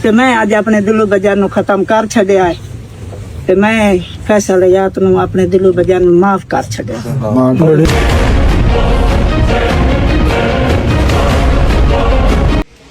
ਤੇ ਮੈਂ ਅੱਜ ਆਪਣੇ ਦਿਲੋਂ ਬਜਾਨ ਨੂੰ ਖਤਮ ਕਰ ਛੱਡਿਆ ਹੈ ਤੇ ਮੈਂ ਫੈਸਲਾ ਯਾਤ ਨੂੰ ਆਪਣੇ ਦਿਲੋਂ ਬਜਾਨ ਨੂੰ ਮਾਫ ਕਰ ਛੱਡਿਆ।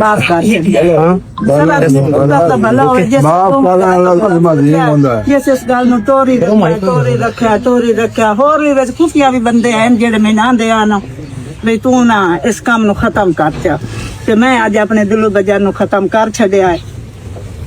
ਮਾਫ ਕਰ ਛੱਡਿਆ। ਇਸ ਗੱਲ ਨੂੰ ਤੋਰੀ ਰੱਖਿਆ ਹੋਰ ਵੀ ਵਿੱਚ ਖੁਫੀਆ ਵੀ ਬੰਦੇ ਹਨ ਜਿਹੜੇ ਮੈਨੂੰ ਆਂਦੇ ਆ ਨਾ ਵੀ ਤੂੰ ਨਾ ਇਸ ਕੰਮ ਨੂੰ ਖਤਮ ਕਰ ਚਾ ਤੇ ਮੈਂ ਅੱਜ ਆਪਣੇ ਦਿਲੋਂ ਬਜਾਨ ਨੂੰ ਖਤਮ ਕਰ ਛੱਡਿਆ ਹੈ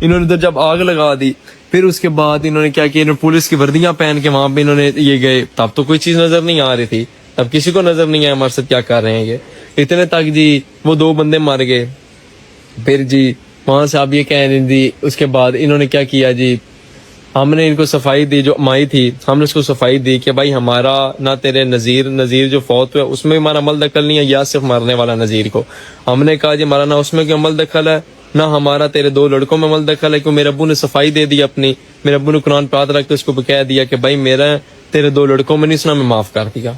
انہوں نے ادھر جب آگ لگا دی، پھر اس کے بعد انہوں نے کیا کیا، انہوں نے پولیس کی وردیاں پہن کے وہاں پہ انہوں نے یہ گئے، تب تو کوئی چیز نظر نہیں آ رہی تھی، تب کسی کو نظر نہیں آیا ہمارے ساتھ کیا کر رہے ہیں یہ، اتنے تک جی وہ 2 بندے مر گئے۔ پھر جی وہاں سے آپ یہ کہہ رہی تھی، اس کے بعد انہوں نے کیا کیا جی، ہم نے ان کو صفائی دی، جو مائی تھی ہم نے اس کو صفائی دی کہ بھائی ہمارا نہ تیرے نذیر جو فوت ہوا اس میں ہمارا عمل دخل نہیں ہے، یا صرف مرنے والا نذیر کو ہم نے کہا جی ہمارا نہ اس میں کوئی عمل دخل ہے، نہ ہمارا تیرے 2 لڑکوں میں عمل دخل ہے، کہ میرے ابو نے صفائی دے دی اپنی، میرے ابو نے قرآن پاک رکھ کے اس کو کہہ دیا کہ بھائی میرا تیرے 2 لڑکوں میں نہیں سنا، میں معاف کر دیا۔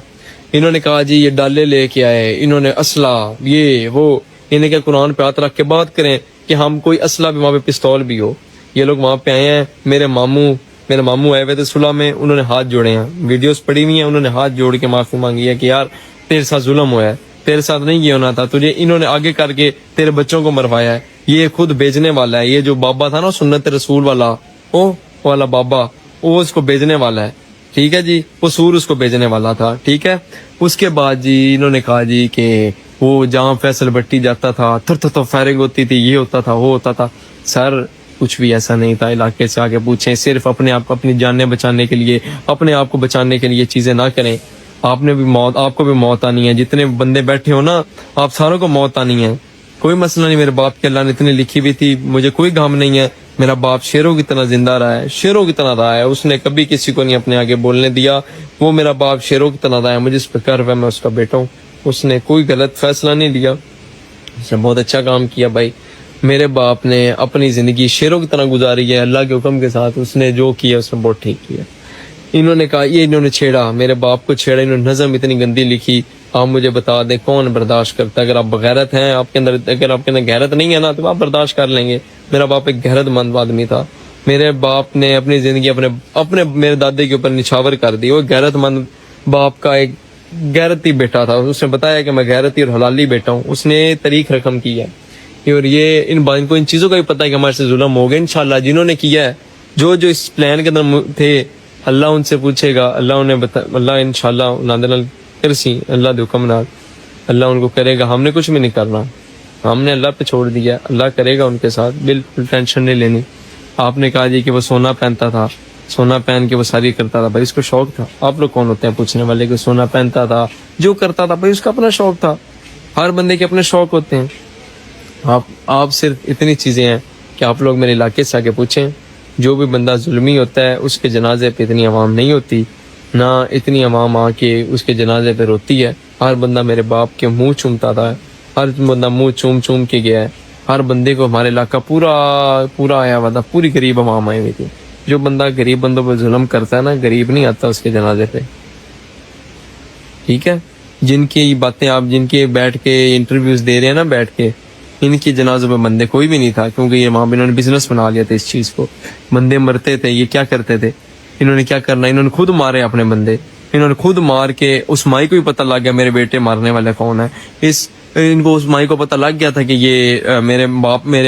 انہوں نے کہا جی یہ ڈالے لے کے آئے، انہوں نے اسلحہ یہ وہ، انہیں کیا قرآن پہ ہاتھ رکھ کے بات کریں کہ ہم کوئی اسلحہ بھی، وہاں پہ پستول بھی ہو۔ یہ لوگ وہاں پہ آئے ہیں، میرے ماموں آئے ہوئے تھے صلح میں، انہوں نے ہاتھ جوڑے ہیں، ویڈیوز پڑی ہوئی ہیں، انہوں نے ہاتھ جوڑ کے معافی مانگی ہے کہ یار تیرے ساتھ ظلم ہوا ہے، تیرے ساتھ نہیں یہ ہونا تھا، تجھے انہوں نے آگے کر کے تیرے بچوں کو مروایا ہے، یہ خود بیچنے والا ہے، یہ جو بابا تھا نا سنت رسول والا، او والا بابا، وہ اس کو بیچنے والا ہے، ٹھیک ہے جی، وہ سور اس کو بیچنے والا تھا، ٹھیک ہے۔ اس کے بعد جی انہوں نے کہا جی کہ وہ جہاں فیصل بٹی جاتا تھا تھر فائرنگ ہوتی تھی، یہ ہوتا تھا وہ ہوتا تھا، سر کچھ بھی ایسا نہیں تھا، علاقے سے آگے پوچھیں، صرف اپنے آپ کو اپنی جانیں بچانے کے لیے، اپنے آپ کو بچانے کے لیے چیزیں نہ کریں، آپ کو بھی موت آنی ہے، جتنے بندے بیٹھے ہو نا آپ ساروں کو موت آنی ہے، کوئی مسئلہ نہیں، میرے باپ کے اللہ نے اتنی لکھی ہوئی تھی، مجھے کوئی غم نہیں ہے، میرا باپ شیروں کی طرح زندہ رہا ہے، شیروں کی طرح رہا ہے، اس نے کبھی کسی کو نہیں اپنے آگے بولنے دیا، وہ میرا باپ شیروں کی طرح رہا ہے، مجھے اس پہ گرو ہے، میں اس کا بیٹا ہوں، اس نے کوئی غلط فیصلہ نہیں لیا، اس نے بہت اچھا کام کیا بھائی، میرے باپ نے اپنی زندگی شیروں کی طرح گزاری ہے، اللہ کے حکم کے ساتھ، اس نے جو کیا اس نے بہت ٹھیک کیا۔ انہوں نے کہا یہ انہوں نے چھیڑا، میرے باپ کو چھیڑا، انہوں نے نظم اتنی گندی لکھی، آپ مجھے بتا دیں کون برداشت کرتا ہے؟ اگر آپ بغیرت ہیں آپ کے اندر، اگر آپ کے اندر غیرت نہیں ہے نا تو آپ برداشت کر لیں گے۔ میرا باپ ایک غیرت مند آدمی تھا، میرے باپ نے اپنی زندگی اپنے میرے دادے کے اوپر نچھاور کر دی، وہ غیرت مند باپ کا ایک غیرتی بیٹا تھا، اس نے بتایا کہ میں غیرتی اور حلالی بیٹا ہوں، اس نے طریق رقم کی ہے، اور یہ ان کو ان چیزوں کا بھی پتہ ہے کہ ہمارے سے ظلم ہو گئے، انشاءاللہ جنہوں نے کیا ہے، جو اس پلان کے اندر تھے، اللہ ان سے پوچھے گا، اللہ انہیں اللہ انشاءاللہ نادل کرسی اللہ دے حکم نال اللہ ان کو کرے گا، ہم نے کچھ بھی نہیں کرنا، ہم نے اللہ پہ چھوڑ دیا، اللہ کرے گا ان کے ساتھ، بالکل ٹینشن نہیں لینی۔ آپ نے کہا جی کہ وہ سونا پہنتا تھا، سونا پہن کے وہ ساری کرتا تھا، بھائی اس کو شوق تھا، آپ لوگ کون ہوتے ہیں پوچھنے والے کہ سونا پہنتا تھا، جو کرتا تھا بھائی اس کا اپنا شوق تھا، ہر بندے کے اپنے شوق ہوتے ہیں۔ آپ صرف اتنی چیزیں ہیں کہ آپ لوگ میرے علاقے سے آگے پوچھیں، جو بھی بندہ ظلمی ہوتا ہے اس کے جنازے پہ اتنی عوام نہیں ہوتی، نہ اتنی عوام آ کے اس کے جنازے پہ روتی ہے، ہر بندہ میرے باپ کے منہ چومتا تھا، ہر بندہ منہ چوم کے گیا ہے، ہر بندے کو ہمارے علاقہ پورا آیا ہوا تھا، پوری غریب عوام آئی ہوئی تھی، جو بندہ غریب بندوں پہ ظلم کرتا ہے نا، غریب نہیں آتا اس کے جنازے پہ، ٹھیک ہے۔ جن کی باتیں آپ جن کے بیٹھ کے انٹرویوز دے رہے ہیں نا بیٹھ کے، ان کی جنازوں پہ بندے کوئی بھی نہیں تھا، کیونکہ یہ وہاں پہ انہوں نے بزنس بنا لیا تھا اس چیز کو، بندے مرتے تھے، یہ کیا کرتے تھے، انہوں نے کیا کرنا، انہوں نے خود مارے اپنے بندے، انہوں نے خود مار کے، اس مائی کو بھی پتہ لگ گیا میرے بیٹے مارنے والے کون ہے، ان کو اس مائی کو پتہ لگ گیا تھا کہ یہ میرے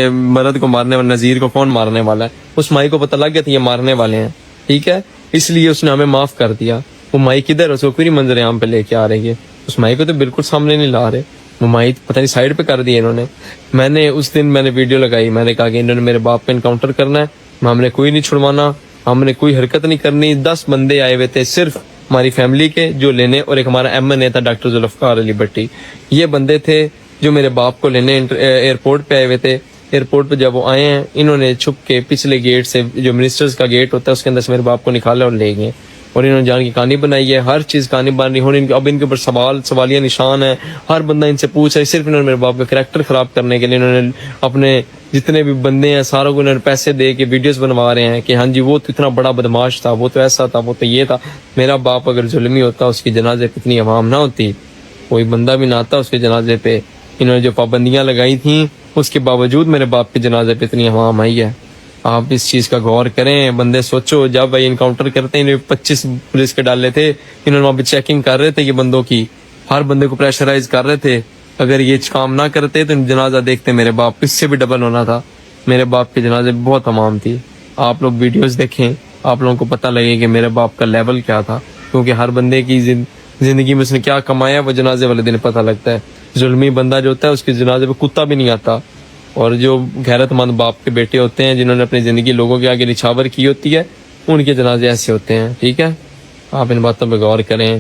مرد کو مارنے والا نذیر کو کون مارنے والا ہے، اس مائی کو پتہ لگ گیا تھا یہ مارنے والے ہیں، ٹھیک ہے، اس لیے اس نے ہمیں معاف کر دیا۔ وہ مائی کدھر ہے، اس کو پوری منظر عام پہ لے کے آ رہی ہے، اس مائی کو تو بالکل سامنے نہیں لا رہے، وہ مائی پتہ نہیں سائڈ پہ کر دی انہوں نے۔ میں نے اس دن ویڈیو لگائی، میں نے کہا کہ انہوں نے میرے باپ کو انکاؤنٹر کرنا ہے، ہم نے کوئی نہیں چھڑوانا، ہم نے کوئی حرکت نہیں کرنی۔ 10 بندے آئے ہوئے تھے صرف ہماری فیملی کے جو لینے، اور ایک ہمارا MNA تھا ڈاکٹر ذوالفقار علی بٹی، یہ بندے تھے جو میرے باپ کو لینے ایئرپورٹ پہ آئے ہوئے تھے۔ ایئرپورٹ پہ جب وہ آئے ہیں، انہوں نے چھپ کے پچھلے گیٹ سے، جو منسٹرز کا گیٹ ہوتا ہے اس کے اندر سے میرے باپ کو نکالا اور لے گئے، اور انہوں نے جان کی کہانی بنائی ہے، ہر چیز کہانی بن رہی ہے، اب ان کے اوپر سوالیہ نشان ہے، ہر بندہ ان سے پوچھ رہا ہے، صرف انہوں نے میرے باپ کا کریکٹر خراب کرنے کے لیے انہوں نے اپنے جتنے بھی بندے ہیں ساروں کو انہوں نے پیسے دے کے ویڈیوز بنوا رہے ہیں کہ ہاں جی وہ تو اتنا بڑا بدماش تھا، وہ تو ایسا تھا، وہ تو یہ تھا۔ میرا باپ اگر ظلمی ہوتا، اس کی جنازے پہ اتنی عوام نہ ہوتی، کوئی بندہ بھی نہ آتا اس کے جنازے پہ۔ انہوں نے جو پابندیاں لگائی تھیں اس کے باوجود میرے باپ کے جنازے پہ اتنی عوام آئی ہے۔ آپ اس چیز کا غور کریں، بندے سوچو، جب بھائی انکاؤنٹر کرتے ہیں، 25 پولیس کے ڈالے تھے، انہوں نے وہاں پہ چیکنگ کر رہے تھے، یہ بندوں کی ہر بندے کو پریشرائز کر رہے تھے، اگر یہ کام نہ کرتے تو جنازہ دیکھتے میرے باپ اس سے بھی ڈبل ہونا تھا۔ میرے باپ کے جنازے بہت عوام تھی، آپ لوگ ویڈیوز دیکھیں، آپ لوگوں کو پتہ لگے کہ میرے باپ کا لیول کیا تھا، کیونکہ ہر بندے کی زندگی میں اس نے کیا کمایا وہ جنازے والے دن پتہ لگتا ہے۔ ظلمی بندہ جو ہوتا ہے اس کے جنازے پہ کتا بھی نہیں آتا، اور جو غیرت مند باپ کے بیٹے ہوتے ہیں جنہوں نے اپنی زندگی لوگوں کے آگے نچھاور کی ہوتی ہے ان کے جنازے ایسے ہوتے ہیں. ٹھیک ہے, آپ ان باتوں پہ غور کریں.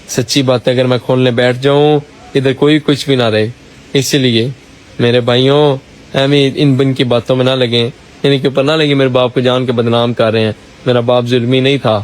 سچی بات ہے, اگر میں کھولنے بیٹھ جاؤں ادھر کوئی کچھ بھی نہ رہے. اسی لیے میرے بھائیوں ان بن کی باتوں میں نہ لگیں, ان کے اوپر نہ لگیں میرے باپ کو جان کے بدنام کر رہے ہیں. میرا باپ ظلمی نہیں تھا.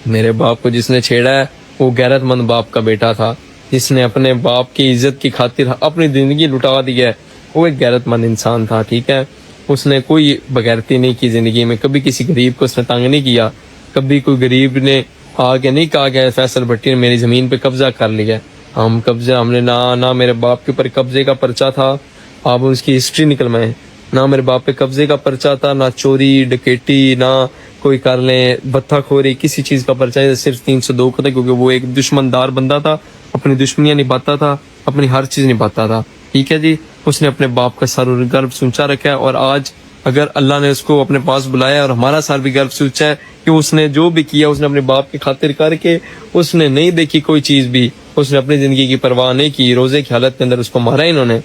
میرے باپ کو جس نے چھیڑا ہے وہ غیرت مند باپ کا بیٹا تھا, جس نے اپنے باپ کی عزت کی خاطر اپنی زندگی لٹا دی ہے. وہ ایک غیرت مند انسان تھا. ٹھیک ہے, اس نے کوئی بغیرتی نہیں کی زندگی میں. کبھی کسی غریب کو اس نے تنگ نہیں کیا. کبھی کوئی غریب نے آ کے نہیں کہا کہ فیصل بھٹی نے میری زمین پہ قبضہ کر لیا. ہم نے نہ میرے باپ کے اوپر قبضے کا پرچہ تھا. آپ اس کی ہسٹری نکلوائیں. نہ میرے باپ پہ قبضے کا پرچہ تھا, نہ چوری ڈکیٹی, نہ کوئی کر لیں بتہ خوری, کسی چیز کا پرچہ. صرف 302 کا تھا کیونکہ وہ ایک دشمندار بندہ تھا. اپنی دشمنیاں نبھاتا تھا, اپنی ہر چیز نبھاتا تھا. ٹھیک ہے جی, اس نے اپنے باپ کا سر گرب سونچا رکھا ہے. اور آج اگر اللہ نے اس کو اپنے پاس بلایا اور ہمارا سر بھی گرب سونچا ہے کہ اس نے جو بھی کیا اس نے اپنے باپ کی خاطر کر کے, اس نے نہیں دیکھی کوئی چیز بھی, اس نے اپنی زندگی کی پرواہ نہیں کی. روزے کی حالت کے اندر اس کو مارا انہوں نے.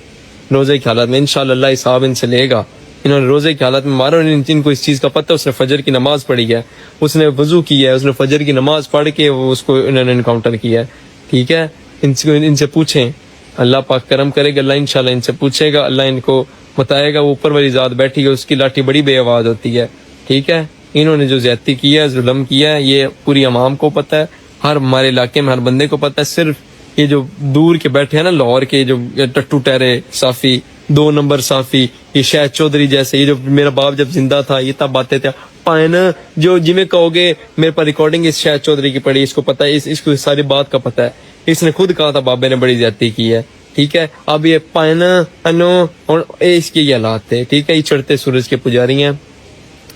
روزے کی حالت میں انشاءاللہ اللہ حساب ان سے لے گا. انہوں نے روزے کی حالت میں مارا. ان کو اس چیز کا پتہ, اس نے فجر کی نماز پڑھی ہے, اس نے وضو کیا ہے, اس نے فجر کی نماز پڑھ کے وہ اس کو انہوں نے انکاؤنٹر کیا ہے. ٹھیک ہے, ان سے پوچھیں, اللہ پاک کرم کرے گا. اللہ انشاءاللہ ان سے پوچھے گا, اللہ ان کو بتائے گا. وہ اوپر والی ذات بیٹھی ہے, اس کی لاٹھی بڑی بے آواز ہوتی ہے. ٹھیک ہے, انہوں نے جو زیادتی کیا ہے, ظلم کیا ہے, یہ پوری عوام کو پتہ ہے. ہر ہمارے علاقے میں ہر بندے کو پتہ ہے. صرف یہ جو دور کے بیٹھے ہیں نا لاہور کے, جو ٹٹو ٹہرے صافی, 2 نمبر صافی, یہ شاہد چودھری جیسے, یہ جو میرا باپ جب زندہ تھا یہ تب باتیں تھے پائن, جو جی میں کہو گے میرے پر ریکارڈنگ اس شاہد چودھری کی پڑی, اس کو پتہ ہے, اس کو ساری بات کا پتہ ہے. اس نے خود کہا تھا بابے نے بڑی زیادتی کی ہے. ٹھیک ہے, اب یہ پائن انو اور اس کے یہ حالات تھے. ٹھیک ہے, یہ چڑھتے سورج کے پجاری ہیں.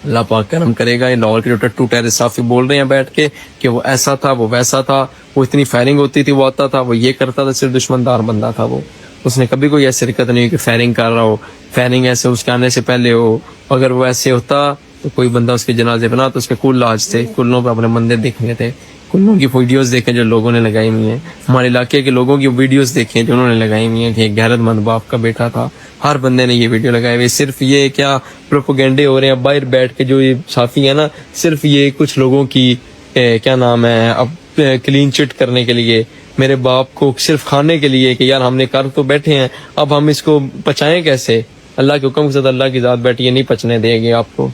اللہ پاک کرم کرے گا. یہ لاہور کے جو ٹٹو ٹہرے صافی بول رہے ہیں بیٹھ کے کہ وہ ایسا تھا, وہ ویسا تھا, وہ اتنی فائرنگ ہوتی تھی, وہ آتا تھا, وہ یہ کرتا تھا. صرف دشمندار بندہ تھا وہ. اس نے کبھی کوئی ایسی حرکت نہیں کہ فائرنگ کر رہا ہو, فائرنگ ایسے اس کے آنے سے پہلے ہو. اگر وہ ایسے ہوتا تو کوئی بندہ اس کے جنازے بنا تو اس کے کل لاج تھے, کلوں پہ اپنے بندے دیکھنے تھے. کلوں کی ویڈیوز دیکھیں جو لوگوں نے لگائی ہوئی ہیں, ہمارے علاقے کے لوگوں کی ویڈیوز دیکھیں جو انہوں نے لگائی ہوئی ہیں کہ ایک غیرت مند باپ کا بیٹا تھا. ہر بندے نے یہ ویڈیو لگائی ہوئی. صرف یہ کیا پروپیگنڈے ہو رہے ہیں باہر بیٹھ کے, جو یہ صحافی ہیں نا, صرف یہ کچھ لوگوں کی کیا نام ہے اب کلین چٹ کرنے کے لیے, میرے باپ کو صرف کھانے کے لیے کہ یار ہم نے کر تو بیٹھے ہیں, اب ہم اس کو پچائیں کیسے. اللہ کے حکم کے ساتھ اللہ کی ذات بیٹھی ہے, نہیں پچنے دے گی آپ کو.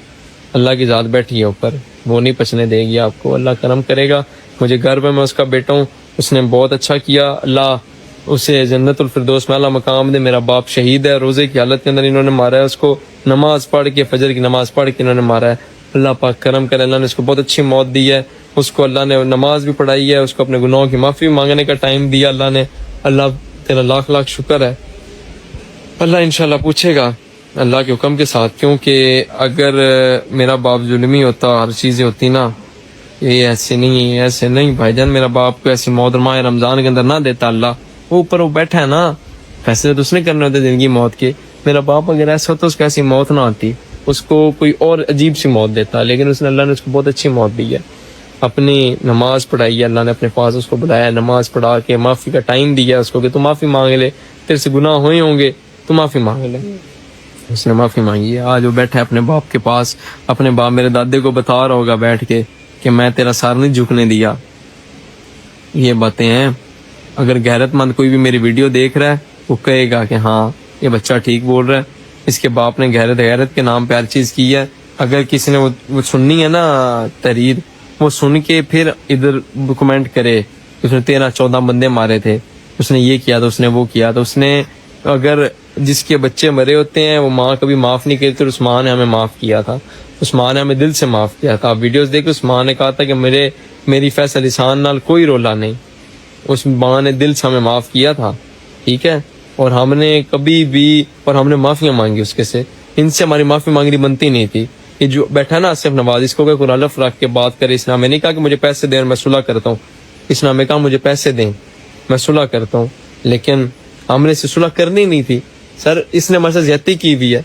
اللہ کی ذات بیٹھی ہے اوپر, وہ نہیں پچنے دے گی آپ کو. اللہ کرم کرے گا. مجھے گھر پہ میں اس کا بیٹا ہوں, اس نے بہت اچھا کیا. اللہ اسے جنت الفردوس میں اعلیٰ مقام دے. میرا باپ شہید ہے, روزے کی حالت کے اندر انہوں نے مارا ہے اس کو, نماز پڑھ کے, فجر کی نماز پڑھ کے انہوں نے مارا ہے. اللہ پاک کرم کرے, اللہ نے اس کو بہت اچھی موت دی ہے. اس کو اللہ نے نماز بھی پڑھائی ہے, اس کو اپنے گناہوں کی معافی مانگنے کا ٹائم دیا اللہ نے. اللہ تیرا لاکھ لاکھ شکر ہے. اللہ انشاءاللہ پوچھے گا اللہ کے حکم کے ساتھ, کیونکہ اگر میرا باپ ظلمی ہوتا, ہر چیزیں ہوتی نا, یہ ایسے نہیں بھائی جان. میرا باپ کو ایسی موت ماہ رمضان کے اندر نہ دیتا اللہ. وہ اوپر وہ بیٹھا ہے نا, فیصلے تو اس نے کرنے ہوتے زندگی موت کے. میرا باپ اگر ایسا ہوتا اس کو ایسی موت نہ آتی, اس کو کوئی اور عجیب سی موت دیتا. لیکن اس نے اللہ نے اس کو بہت اچھی موت دی ہے. اپنی نماز پڑھائی ہے, اللہ نے اپنے پاس اس کو بلایا, نماز پڑھا کے معافی کا ٹائم دیا اس کو کہ تو معافی مانگ لے, تیرے سے گناہ ہوئے ہوں گے تو معافی مانگ لے. اس نے معافی مانگی ہے. آج وہ بیٹھا ہے اپنے باپ کے پاس, اپنے باپ میرے دادے کو بتا رہا ہوگا بیٹھ کے کہ میں تیرا سر نہیں جھکنے دیا. یہ باتیں ہیں. اگر غیرت مند کوئی بھی میری ویڈیو دیکھ رہا ہے وہ کہے گا کہ ہاں یہ بچہ ٹھیک بول رہا ہے, اس کے باپ نے غیرت کے نام پہ ہر چیز کی ہے. اگر کسی نے وہ سننی ہے نا تحریر, وہ سن کے پھر ادھر کمنٹ کرے اس نے 13-14 بندے مارے تھے, اس نے یہ کیا تھا, اس نے وہ کیا تھا. اس نے اگر جس کے بچے مرے ہوتے ہیں وہ ماں کبھی معاف نہیں کرتی, اس ماں نے ہمیں معاف کیا تھا, اس ماں نے ہمیں دل سے معاف کیا تھا. آپ ویڈیوز دیکھیں, اس ماں نے کہا تھا کہ میری فیصل لسان نال کوئی رولا نہیں. اس ماں نے دل سے ہمیں معاف کیا تھا. ٹھیک ہے, اور ہم نے کبھی بھی اور ہم نے معافیاں مانگی اس کے سے. ان سے ہماری معافی مانگنی بنتی نہیں تھی. یہ جو بیٹھا نا آصف نواز, اس کو کہ قرآن الف رکھ کے بات کرے. اس نے ہمیں نہیں کہا کہ مجھے پیسے دیں اور میں صلح کرتا ہوں, اس نے ہمیں کہا مجھے پیسے دیں میں صلح کرتا ہوں. لیکن ہم نے اسے صلح کرنی نہیں تھی. سر اس نے ہمارے ساتھ زیادتی کی ہوئی ہے,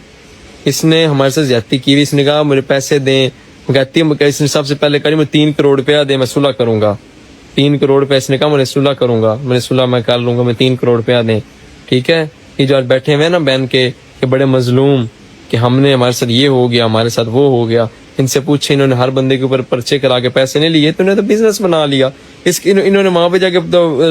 اس نے ہمارے ساتھ زیادتی کی ہوئی. اس نے کہا مجھے پیسے دیں, کہتی ہے اس نے سب سے پہلے کہا مجھے 3 کروڑ روپیہ دیں میں صلح کروں گا. 3 کروڑ روپے اس نے کہا میں صلح کروں گا, میں صلح میں کر لوں گا, میں 3 کروڑ روپیہ دیں. ٹھیک ہے, یہ جو آج بیٹھے ہوئے ہیں نا بہن کے کہ بڑے مظلوم کہ ہمارے ساتھ یہ ہو گیا، ہمارے ساتھ وہ ہو گیا. ان سے پوچھے، انہوں نے ہر بندے کے اوپر پرچے کرا کے پیسے نہیں لیے، تو انہوں نے تو بزنس بنا لیا. انہوں نے وہاں پہ جا کے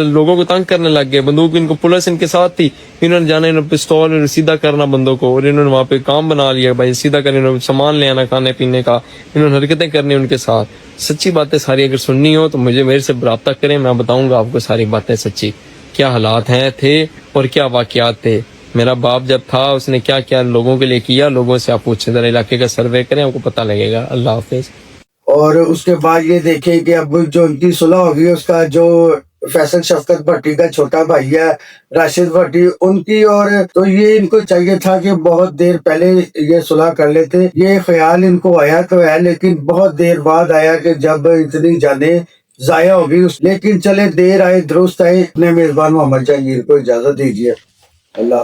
لوگوں کو تنگ کرنے لگ گئے. بندوق ان کو، پولیس ان کے ساتھ تھی، انہوں نے جانا، انہوں نے پستول سیدھا کرنا بندوں کو، اور انہوں نے وہاں پہ کام بنا لیا بھائی سیدھا کرنے، انہوں نے سامان لے آنا کھانے پینے کا، انہوں نے حرکتیں کرنی ان کے ساتھ. سچی باتیں ساری اگر سننی ہو تو میرے سے رابطہ کریں، میں بتاؤں گا آپ کو ساری باتیں سچی کیا حالات ہیں تھے اور کیا واقعات تھے. میرا باپ جب تھا اس نے کیا کیا لوگوں کے لیے کیا، لوگوں سے آپ پوچھیں، ذرا علاقے کا سروے کریں، آپ کو پتہ لگے گا. اللہ حافظ. اور اس کے بعد یہ دیکھیں کہ اب جو ان کی صلح ہوگی، اس کا جو فیصل شفقت بھٹی کا چھوٹا بھائی ہے راشد بھٹی، ان کی، اور تو یہ ان کو چاہیے تھا کہ بہت دیر پہلے یہ صلح کر لیتے. یہ خیال ان کو آیا تو ہے، لیکن بہت دیر بعد آیا کہ جب اتنی جانیں ضائع ہوگی. لیکن چلے دیر آئے درست آئے. اپنے میزبان محمد جہانگیر کو اجازت دیجیے. اللہ